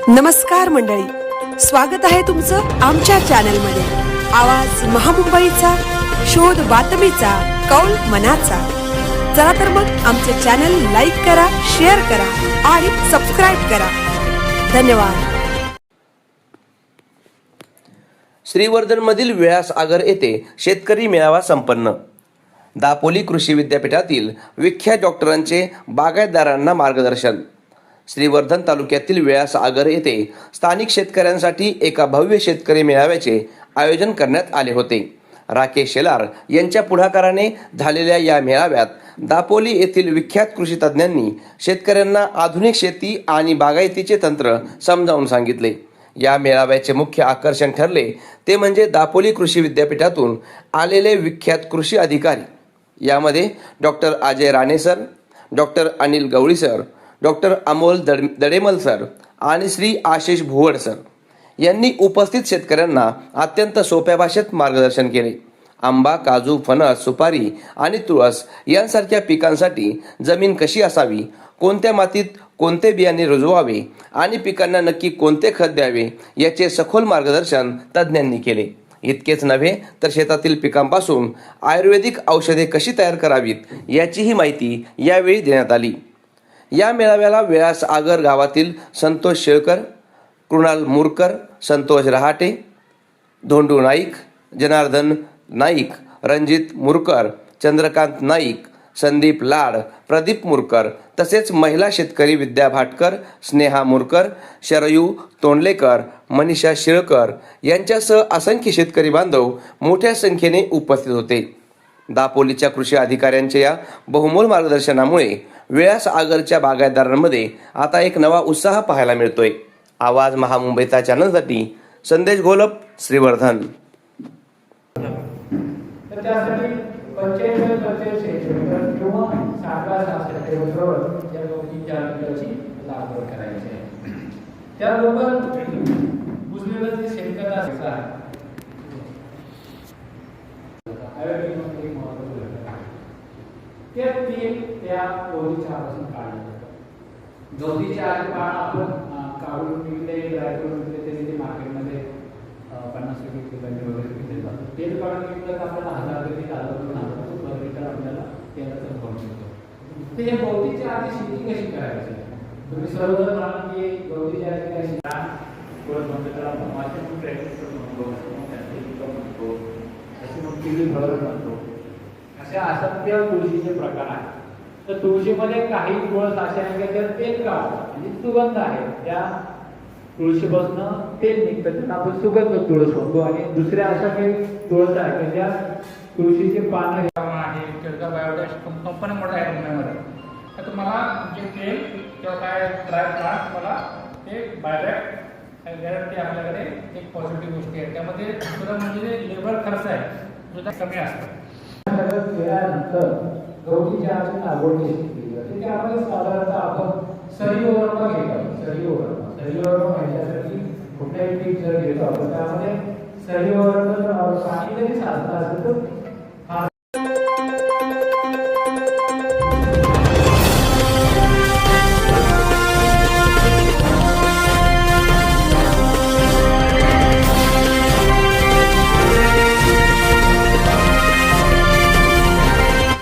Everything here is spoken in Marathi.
नमस्कार मंडळी, स्वागत आहे तुमचं आमच्या चॅनलमध्ये. आवाज महामुंबईचा, शोध बातमीचा, कौल मनाचा. चला तर मग आमचे चॅनल लाईक करा, शेअर करा आणि सबस्क्राईब करा. धन्यवाद. श्रीवर्धनमधील विळास आगर येथे शेतकरी मेळावा संपन्न. दापोली कृषी विद्यापीठातील विख्यात डॉक्टरांचे बागायतदारांना मार्गदर्शन. श्रीवर्धन तालुक्यातील विळास आगर येथे स्थानिक शेतकऱ्यांसाठी एका भव्य शेतकरी मेळाव्याचे आयोजन करण्यात आले होते. राकेश शेलार यांच्या पुढाकाराने झालेल्या या मेळाव्यात दापोली येथील विख्यात कृषी तज्ज्ञांनी शेतकऱ्यांना आधुनिक शेती आणि बागायतीचे तंत्र समजावून सांगितले. या मेळाव्याचे मुख्य आकर्षण ठरले ते म्हणजे दापोली कृषी विद्यापीठातून आलेले विख्यात कृषी अधिकारी. यामध्ये doctor Ajay Rane sir, doctor Anil Gawali sir, doctor Amol Dademal sir आणि श्री आशिष भुवड सर यांनी उपस्थित शेतकऱ्यांना अत्यंत सोप्या भाषेत मार्गदर्शन केले. आंबा, काजू, फणस, सुपारी आणि तुळस यांसारख्या पिकांसाठी जमीन कशी असावी, कोणत्या मातीत कोणते बियाणे रुजवावे आणि पिकांना नक्की कोणते खत द्यावे याचे सखोल मार्गदर्शन तज्ज्ञांनी केले. इतकेच नव्हे तर शेतातील पिकांपासून आयुर्वेदिक औषधे कशी तयार करावीत याचीही माहिती यावेळी देण्यात आली. या मेळाव्याला विळास आगर गावातील संतोष शेळकर, कृणाल मुरकर, संतोष रहाटे, धोंडू नाईक, जनार्दन नाईक, रणजित मुरकर, चंद्रकांत नाईक, संदीप लाड, प्रदीप मुरकर तसेच महिला शेतकरी विद्या भाटकर, स्नेहा मुरकर, शरयू तोंडलेकर, मनीषा शिळकर यांच्यासह असंख्य शेतकरी बांधव मोठ्या संख्येने उपस्थित होते. दापोलीच्या कृषी अधिकाऱ्यांच्या या बहुमोल मार्गदर्शनामुळे विळास आगरच्या बागायतदारांमध्ये आता एक नवा उत्साह पाहायला मिळतोय. आवाज महामुंबईचा चॅनलसाठी संदेश घोलप, श्रीवर्धन. त्यासाठी 45 किंवा 60 या गोष्टींच्या लागवड करायची आहे. त्याबरोबर बुजलेलं जे शेणखत आहे ते तेल त्या गवती चहापासून काढलं जातं. गवती चहाचे पान आपण काढून विकले, ड्राय करून विकले तरी ते मार्केटमध्ये 50 रुपये किलोने वगैरे विकले जातात. तेल काढून विकलं तर आपल्याला 1000 रुपये, 2000 पर लिटर आपल्याला तेलाचा भाव मिळतो. तर हे गवती चहाची शेती कशी करायची? तुम्ही सर्वजण म्हणाल की गवती चहाची काय शेती म्हणतो तर आपण मार्केट ट्रेडिशनल म्हणतो, म्हणतो अशी मग किल्ली फळं म्हणतो. अशा असंख्य तुळशीचे प्रकार आहेत. तर तुळशीमध्ये काही तुळस अशा आहे की त्यात तेल काढतात म्हणजे सुगंध आहे. त्या तुळशीपासून तेल निघतं, त्यांना आपण सुगंध तुळस म्हणतो. आणि दुसऱ्या अशा काही तुळस आहे की त्या तुळशीचे पानं आहे. केळकर बायोडॅश कंपनी मोठ्या आहे पुण्यामध्ये. तर तुम्हाला जे तेल किंवा काय ड्राय प्लांट मला ते बायोडॅक गॅरंटी आपल्याकडे एक पॉझिटिव्ह गोष्टी आहे. त्यामध्ये दुसरं म्हणजे लेबर खर्च आहे जो कमी असतो. केल्यानंतर गवती चहाची लागवड कशी केली जाते त्यामध्ये साधारणतः आपण सरीवरमा घेतो. सरीवरमा घ्यायच्यासाठी कुठल्याही पीक जर घेतो आपण त्यामध्ये सरीवरम पाणी जरी साचलं असेल तर